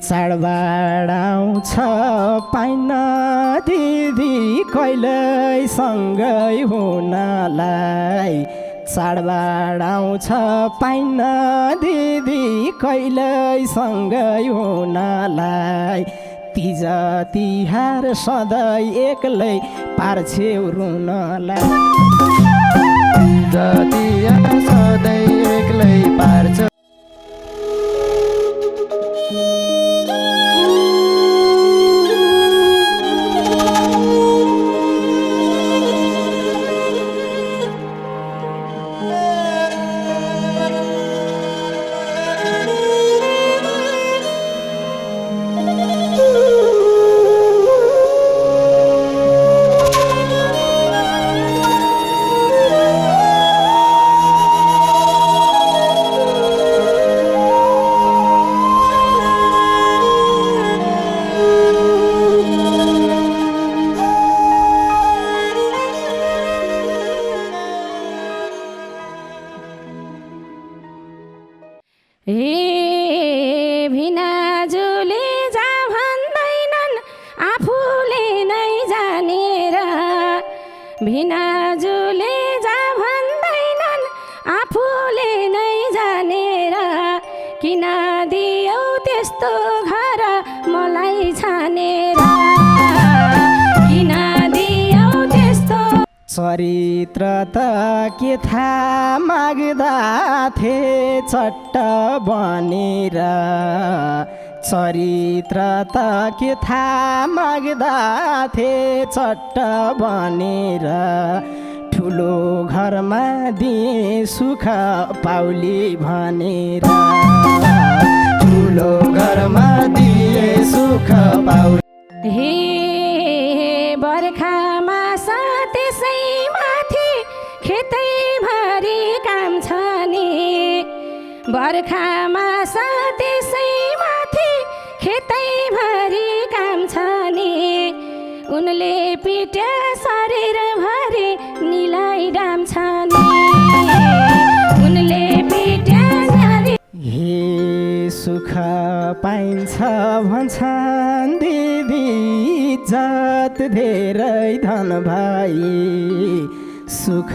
चाडबाड आउँछ पाइन दिदी कहिल्यै सँगै हुनलाई। चाडबाड आउँछ पाइन दिदी कहिल्यै सँगै हुनलाई। तिज तिहार सधैँ एक्लै पार्छेउ रुनलाई। तिज तिहार सधैँ एक्लै पार्छ। भिनाजुले जा भन्दैनन् आफूले नै जानेर। भिनाजुले जा भन्दैनन् आफूले नै जानेर। किन दियौ त्यस्तो घर मलाई छानेर। किन दियौ त्यस्तो चरित्र त के थाहा माग्दा थे चट्ट बनेर। चरित्र त के थाहा माग्दा थे चट्ट बनेर। ठुलो घरमा दिए सुख पाउली भनेर। ठुलो घरमा दिए सुख पाउली। हे बर्खामा त्यसै माथि खेतैभरि काम छ नि। बर्खामा त्यसै माथि खेतैभरि काम छ नि। उनले पिट्या शरीरभरि निलाई डाम छ नि। उनले पिट्या शरीर। हे सुख पाइन्छ भन्छन् दिदी इज्जत धेरै धन भाइ। सुख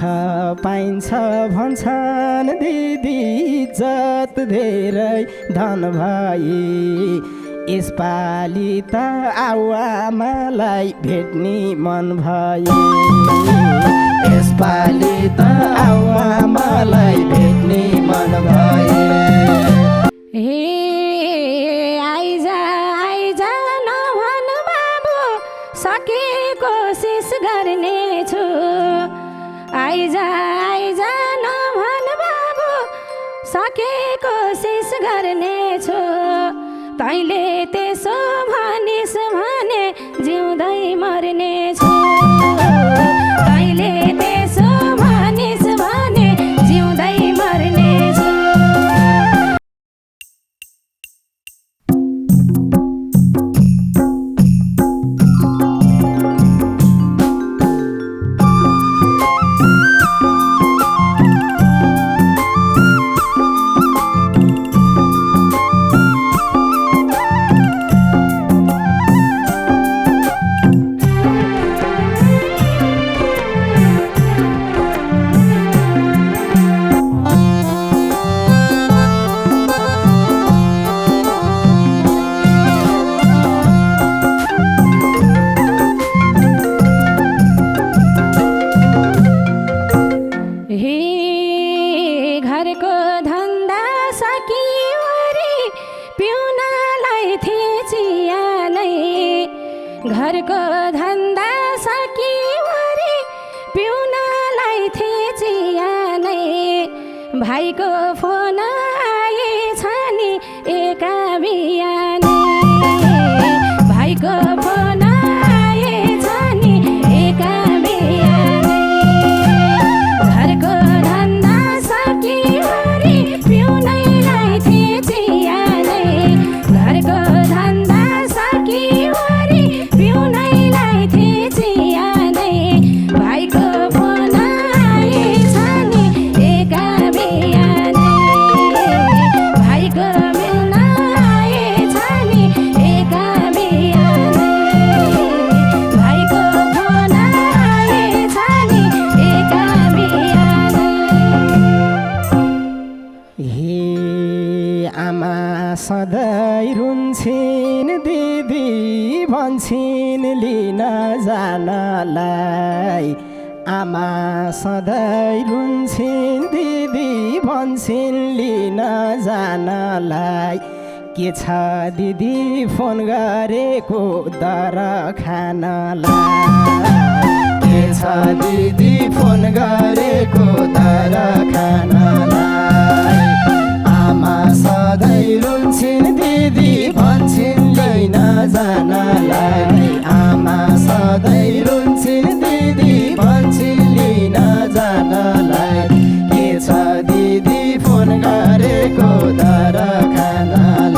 पाइन्छ भन्छन् दिदी इज्जत धेरै धन भाइ। यसपालि त आमालाई भेट्ने मन भयो। यसपालि त आमालाई भेट्ने मन भयो। हे आइजा आइजा नभन बाबु सके कोसिस गर्नेछु। आइजा आइजा नभन बाबु सके कोसिस गर्नेछु। तैँले त्यसो भनिस् भने जिउँदै मर्नेछु। तैँले त्यसो भनिस् भने जिउँदै मर्नेछु। घरको धन्दा सकिवरी पिउनलाई थिचिया नै। घरको धन्दा सकिवरी पिउनलाई थिचिया नै। भाइको फोन आएछ नि एका बिहानै। भाइको फोन आएछ नि एका बिहानै। घरको धन्दा सकिवरी पिउनलाई थिचिया नै। घरको धन्दा सकिवरी पिउनलाई थिचिया नै। भाइको फोन आएछ नि एका बिहानै। आमा सधैँ रुन्छिन् दिदी भन्छिन् लिन जानलाई आमा सधैँ रुन्छिन् दिदी भन्छिन् लिन जानलाई के छ दिदी फोन गरेको दर खानलाई के छ दिदी फोन गरेको दर खानलाई आमा सधैँ रुन्छिन् दिदी भन्छिन् लिन जानलाई आमा सधैँ रुन्छिन् दिदी भन्छिन् लिन जानलाई के छ दिदी फोन गरेको दर खानलाई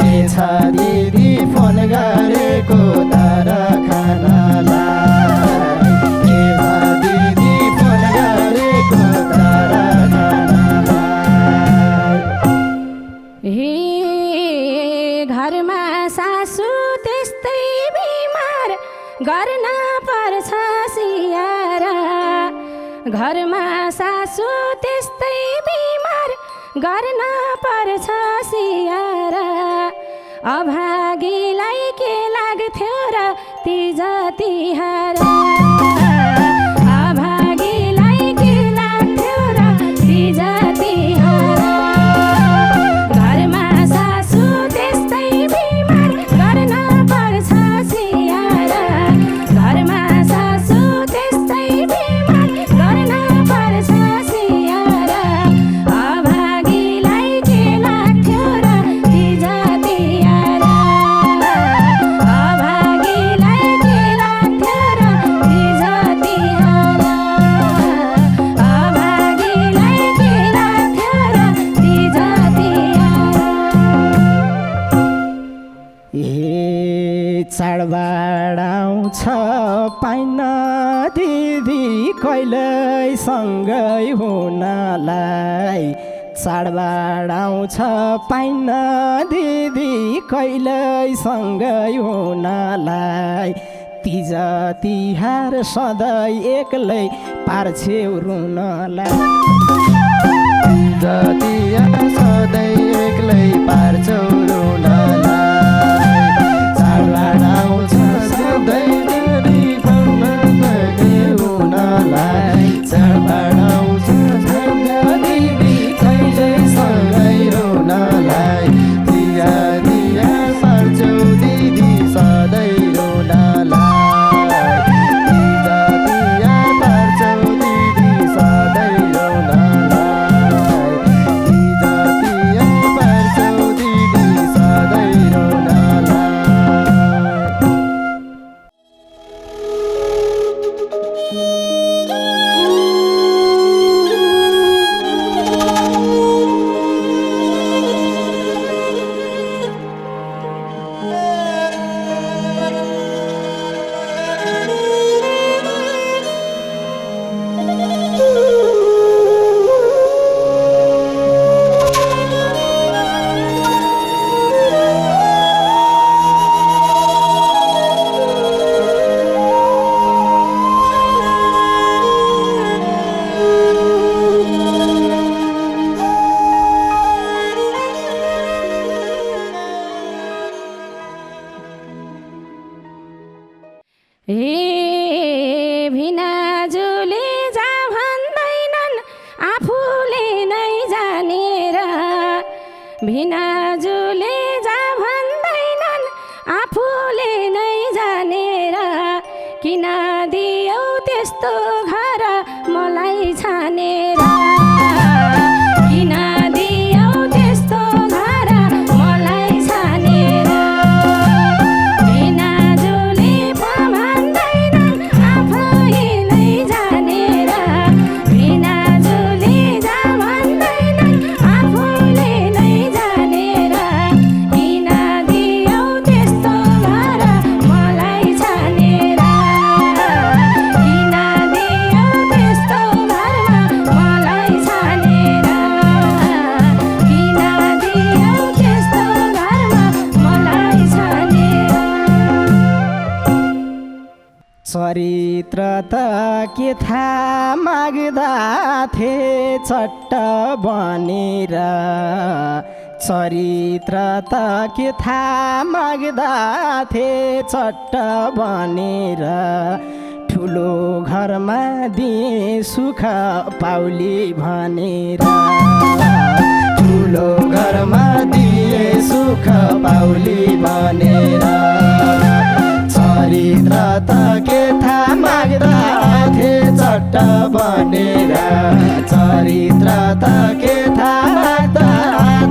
के छ दिदी फोन गरेको दर खानलाई के छ दिदी फोन गरेको दर खानलाई हे घरमा सासु त्यस्तै बिमार गर्न पर्छ सियार घरमा सासु त्यस्तै बिमार गर्न पर्छ सियार अभागीलाई के लाग्थ्यो र तीज तिहार अभागीलाई के लाग्थ्यो र तीज तिहार घरमा सासु त्यस्तै बिमार गर्न पर्छ सियार घरमा सासु त्यस्तै बिमार गर्न पर्छ सियार अभागीलाई के लाग्थ्यो र तीज तिहार अभागीलाई के लाग्थ्यो र तीज तिहार अभागीलाई के लाग्थ्यो र तीज तिहार ए चाडबाड आउँछ पाइन दिदी कहिल्यै सँगै हुनलाई चाडबाड आउँछ पाइन दिदी कहिल्यै सँगै हुनलाई तीज तिहार सधैँ एक्लै पार्छेउ रुनलाई तीज तिहार सधैँ एक्लै पार्छौ रुनलाई चाडबाड आउँछ सधैँ दिदी सँगै हुनलाई चाडबाड आउँछ सधैँ दिदी कहिल्यै सँगै रुनलाई तीज तिहार पार्छौ दिदी सधैँ रुनलाई तीज तिहार पार्छौ दिदी सधैँ रुनलाई तीज तिहार पार्छौ दिदी सधैँ रुनलाई ए भिनाजुले जा भन्दैनन् आफूले नै जानेर भिनाजुले जा भन्दैनन् आफूले नै जानेर किन दियौ त्यस्तो घर मलाई छानेर किन दियौ त्यस्तो घर मलाई छानेर भिनाजुले भन्दैनन् आफैले जानेर भिनाजुले जा भन्दैनन् आफूले नै जानेर किन दियौ त्यस्तो घर मलाई छानेर किन दियौ त्यस्तो घरमा मलाई छानेर किन दियौ त्यस्तो घरमा मलाई छानेर चरित्र त के थाहा माग्दा थे चट्ट बनेर चरित्र त के थाहा माग्दा थिए चट्ट बनेर ठुलो घरमा दिए सुख पाउली भनेर ठुलो घरमा दिए सुख पाउली भनेर चरित्र त के थाहा माग्दा थिए चट्ट बनेर चरित्र त के थाहा माग्दा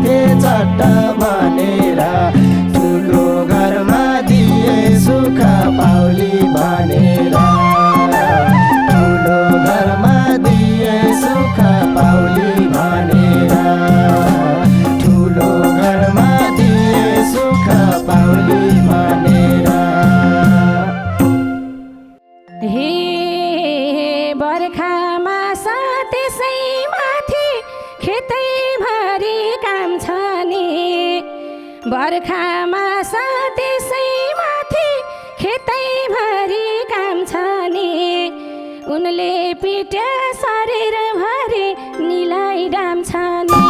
थिए चट्ट बनेर ठुलो घरमा दिए सुख पाउली भनेर ठुलो घरमा दिए सुख पाउली भनेर ठुलो घरमा दिए सुख पाउली भनेर हे बर्खामा त्यसै माथि खेतैभरि काम छ नि बर्खामा त्यसै माथि खेतैभरि काम छ नि उनले पिट्या शरीरभरि निलाई डाम छ नि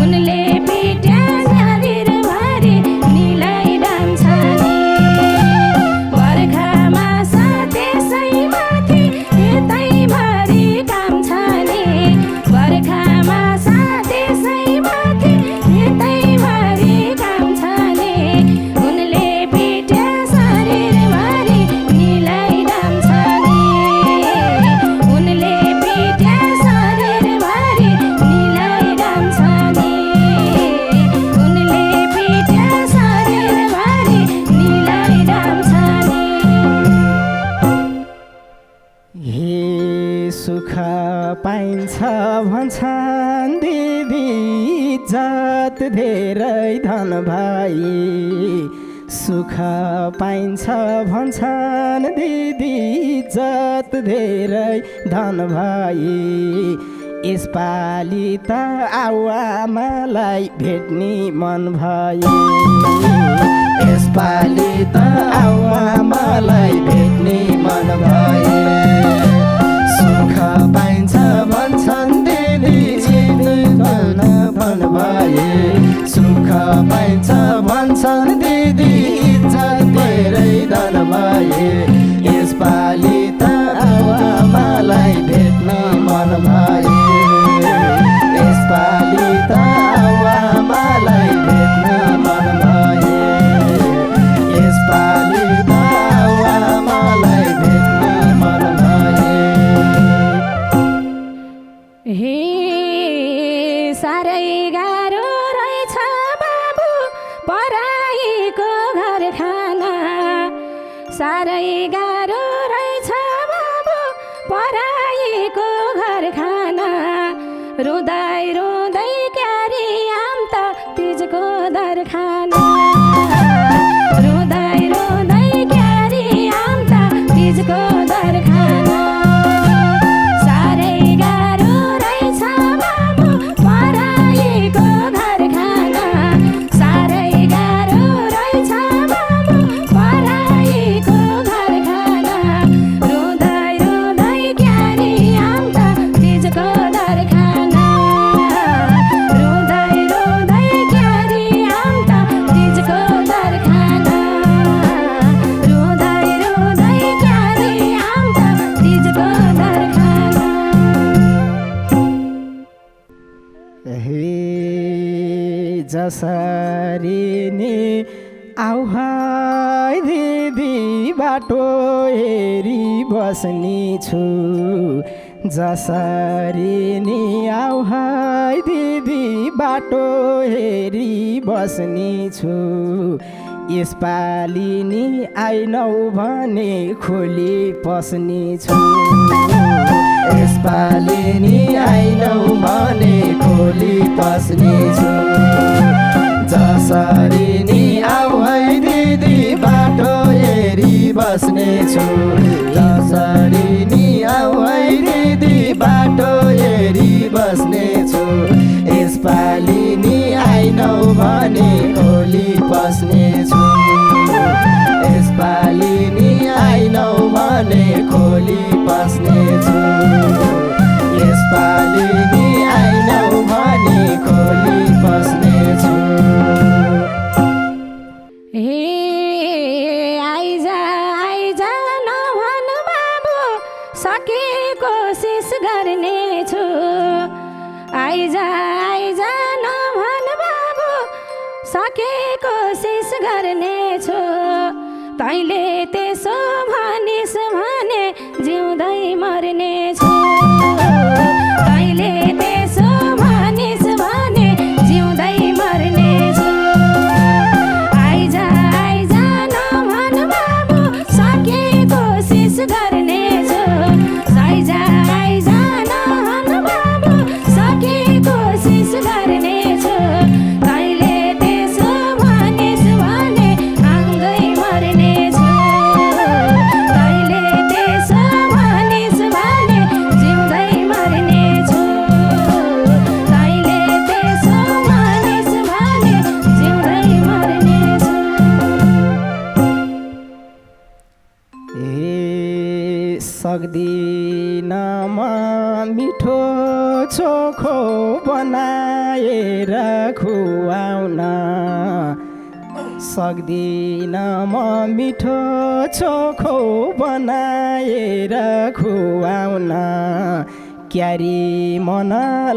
उनले पिट्या शरीरभरि निलाई डाम छ नि बर्खामा त्यसै माथि खेतैभरि काम छ नि बर्खामा त्यसै माथि खेतैभरि काम छ नि उनले पिट्या शरीरभरि निलाई डाम छ नि उनले पिट्या शरीरभरि निलाई डाम छ नि उनले पिट्या शरीरभरि निलाई डाम छ नि हे सुख पाइन्छ भन्छन् दिदी इज्जत धेरै धन भाइ सुख पाइन्छ भन्छन् दिदी इज्जत धेरै धन भाइ यसपालि त आऊ आमालाई भेट्ने मन भयो यसपालि त आऊ आमालाई भेट्ने मन भयो सुख पाइन्छ भन्छन् दिदी धन भए सुख पाइन्छ भन्छन् दिदी इज्जत धेरै धन भए यसपालि त आऊ आमालाई भेट्न मन भए यसपालि त आऊ आमालाई भेट्न मन भए यसपालि त आऊ आमालाई भेट्न मन भए हे साह्रै गाह्रो रहेछ बाबु पराईको घर खाना साह्रै गाह्रो रहेछ बाबु पराईको घर खाना रुँदै रुँदै क्यारी आम त तिजको दर खाना रुँदै रुँदै क्यारी आम त तिजको दर खाना साह्रै गाह्रो रहेछ बाबु पराईको घर खाना साह्रै गाह्रो रहेछ बाबु पराईको घर खाना रुँदै रुँदै क्यारी आम त तिजको दर खाना रुँदै रुँदै क्यारी आम त तिजको दर खाना रुँदै रुँदै क्यारी आम त तिजको दर खाना हे जसरी नि आऊ है दिदी बाटो हेरी बस्ने छु जसरी नि आऊ है दिदी बाटो हेरी बस्ने छु यसपालि नि आइनौ भने खोली पस्ने छु यसपालि नि आइनौ भने खोली पस्ने छु जसरी नि आऊ है दिदी बाटो हेरी बस्ने छु जसरी नि आऊ है दिदी बाटो हेरी बस्ने छु यसपालि नि आइनौ भने खोली पस्ने छु यसपालि नि आइनौ भने खोली पस्ने छु यसपालि नि आइनौ भने खोली पस्ने सके कोसिस गर्नेछु तैँले त्यसो भनिस् भने जिउँदै मर्नेछु तैँले त्यसो भनिस् भने जिउँदै मर्नेछु आइजा आइजा नभन बाबु सके कोसिस गर्नेछु आइजा आइजा नभन बाबु सके कोसिस गर्नेछु तैँले त्यसो भनिस् भने आउँदै मर्नेछु तैँले त्यसो भनिस् भने जिउँदै मर्नेछु तैँले त्यसो भनिस् भने जिउँदै मर्नेछु ए सक्दिन म मिठो चोखो बनाएर खुवाउन सक्दिन म मिठो चोखो बनाएर खुवाउन क्यारी मन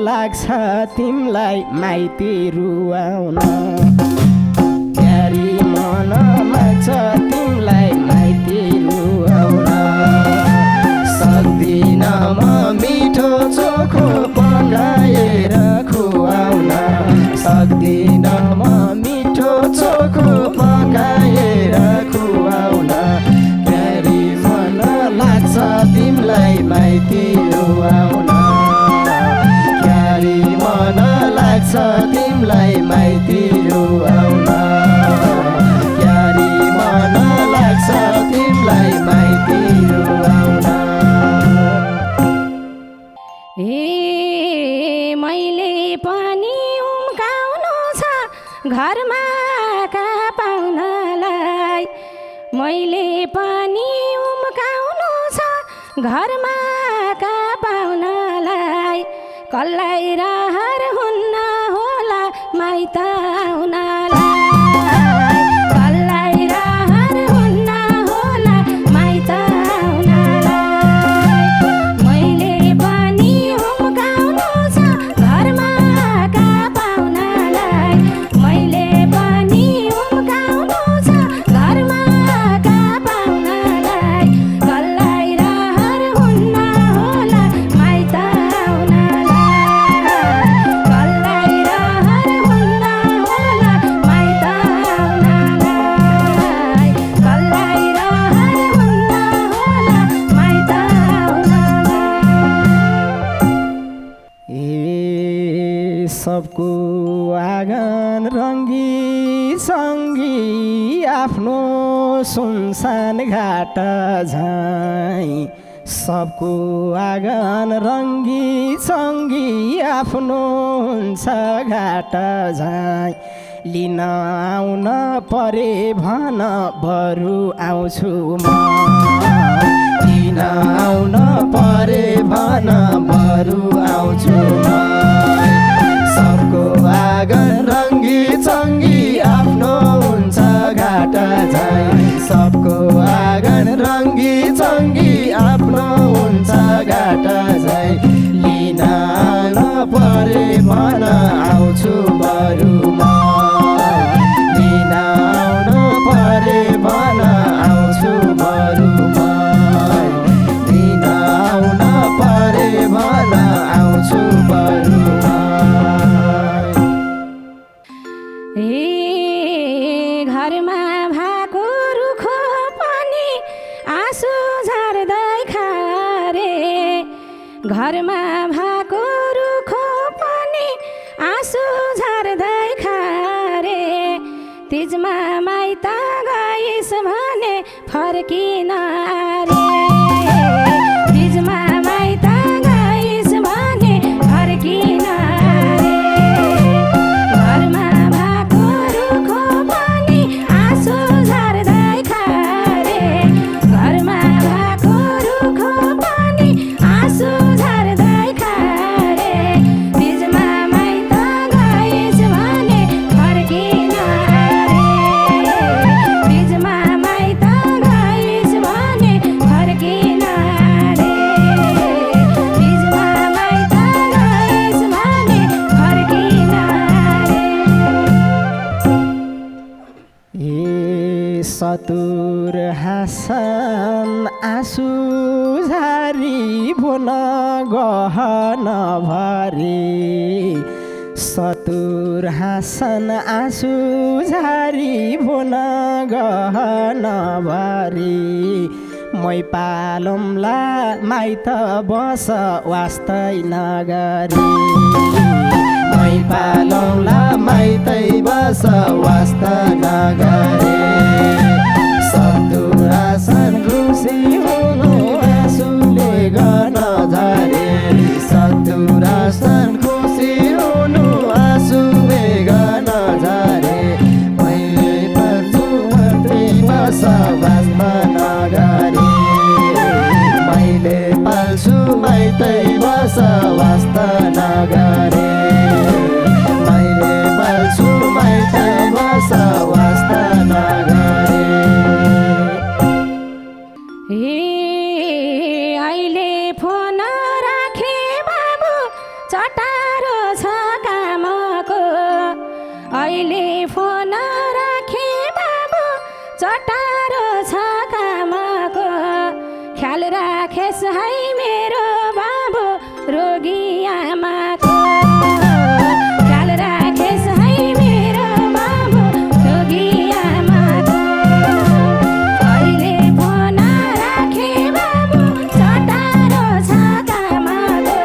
लाग्छ तिमीलाई माइती रुवाउन क्यारी मन लाग्छ तिमीलाई माइती रुवाउन सक्दिन म मिठो चोखो पकाएर खुवाउन सक्दिन म मिठो चोखो पकाएर खुवाउन क्यारी मन लाग्छ तिमीलाई माइती रुवाउन क्यारी मन लाग्छ तिमीलाई माइती रुवाउन क्यारी मन लाग्छ तिमीलाई माइती रुवाउन ए मैले पनि उम्काउनु छ घरमा का पाहुनालाई मैले पनि उम्काउनु छ घरमा का पाहुनालाई कसलाई रहर हुन्न होला माइत आउनलाई कसलाई रहर हुन्न होला माइत आउनलाई मैले पनि उम्काउनु छ घरमा का पाहुनालाई मैले पनि उम्काउनु छ घरमा का पाहुनालाई कसलाई रहर हुन्न होला माइत आउनलाई कसलाई रहर हुन्न होला माइत आउनलाई कसलाई रहर हुन्न होला माइत आउनलाई ए सबको आँगन रङ्गी सङ्गी आफ्नो सुनसान घाट झैँ सबको आँगन रङ्गी सङ्गी आफ्नो हुन्छ घाट झैँ लिन आउन परे भन बरु आउँछु म लिन आउन परे भन बरु आउँछु म सबको आँगन रङ्गी चङ्गी आफ्नो हुन्छ घाट झैँ सबको आँगन रङ्गी चङ्गी आफ्नो हुन्छ घाट झैँ लिन आउन परे भन आउँछु बरु म लिन आउन परे भन आउँछु बरु म लिन आउन परे भन आउँछु बरु म ए घरमा भएको रुखो पनि आँसु झार्दै खारे घरमा भएको रुखो पनि आँसु झार्दै खारे तिजमा माइत गइस् भने फर्किन रे तिजमा माइत गइस् भने फर्किन रे घरमा भएको रुखो पनि आँसु झार्दै खारे घरमा भएको रुखो पनि आँसु झार्दै खारे तिजमा माइत गइस् भने फर्किन रे तिजमा माइत गइस् भने सतुर हाँसन आँसु झारी भुन गहन भरी सतुर हाँसन आँसु झारी भुन गहन भरी मै पालौँला माइत बस वास्तै नगरी मै पालौँला माइतै बस वास्ता नगरी सतुर हाँसन खुसी हुनु आँसुले गर्न झरे सतुर हाँसन खुसी हुनु आँसुले गर्न झरे मैले पर्छु मात्रै बस वास्ता नगरी मैले पाल्छु माइतै बस वास्ता नगरी मैले पाल्छु माइतै बस वास्ता नगरी अहिले फोन राखे बाबु चटारो छ कामको अहिले फोन राखे बाबु चटारो छ कामको ख्याल राखेस् है मेरो बाबु रोगी आमाको ख्याल राखेस् है मेरो बाबु रोगी आमाको अहिले फोन राखे बाबु चटारो छ कामको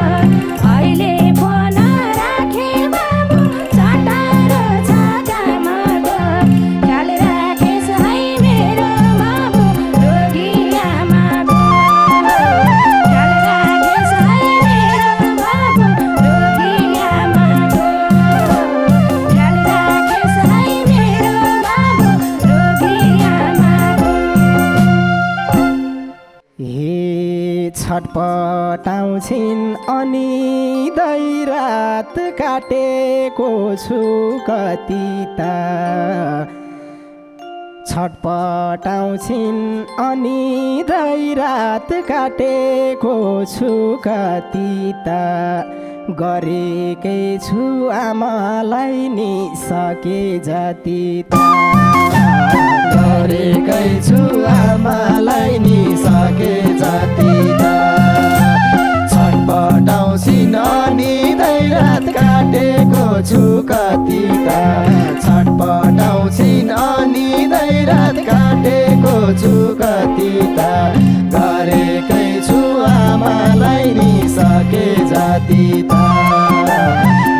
अहिले फोन राखे बाबु चटारो छ कामको ख्याल राखेस् है मेरो बाबु रोगी आमाको ख्याल राखेस् है मेरो बाबु रोगी आमाको ख्याल राखेस् है मेरो बाबु रोगी आमाको हे छटपटाउँछिन् अनि दैरात काटेको छु कति त छटपटाउँछिन् अनि दैरात काटेको छु कति त गरेकै छु आमालाई नि सके जति त गरेकै छु आमालाई नि सके जति त छटपटाउँछिन् अनि दैरात काटेको छु कति त छटपटाउँछिन् अनि दैरात काटेको छु कति त गरेकै छु आमालाई नि सके जति त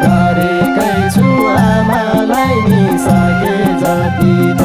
गरेकै छु आमालाई नि सके जति त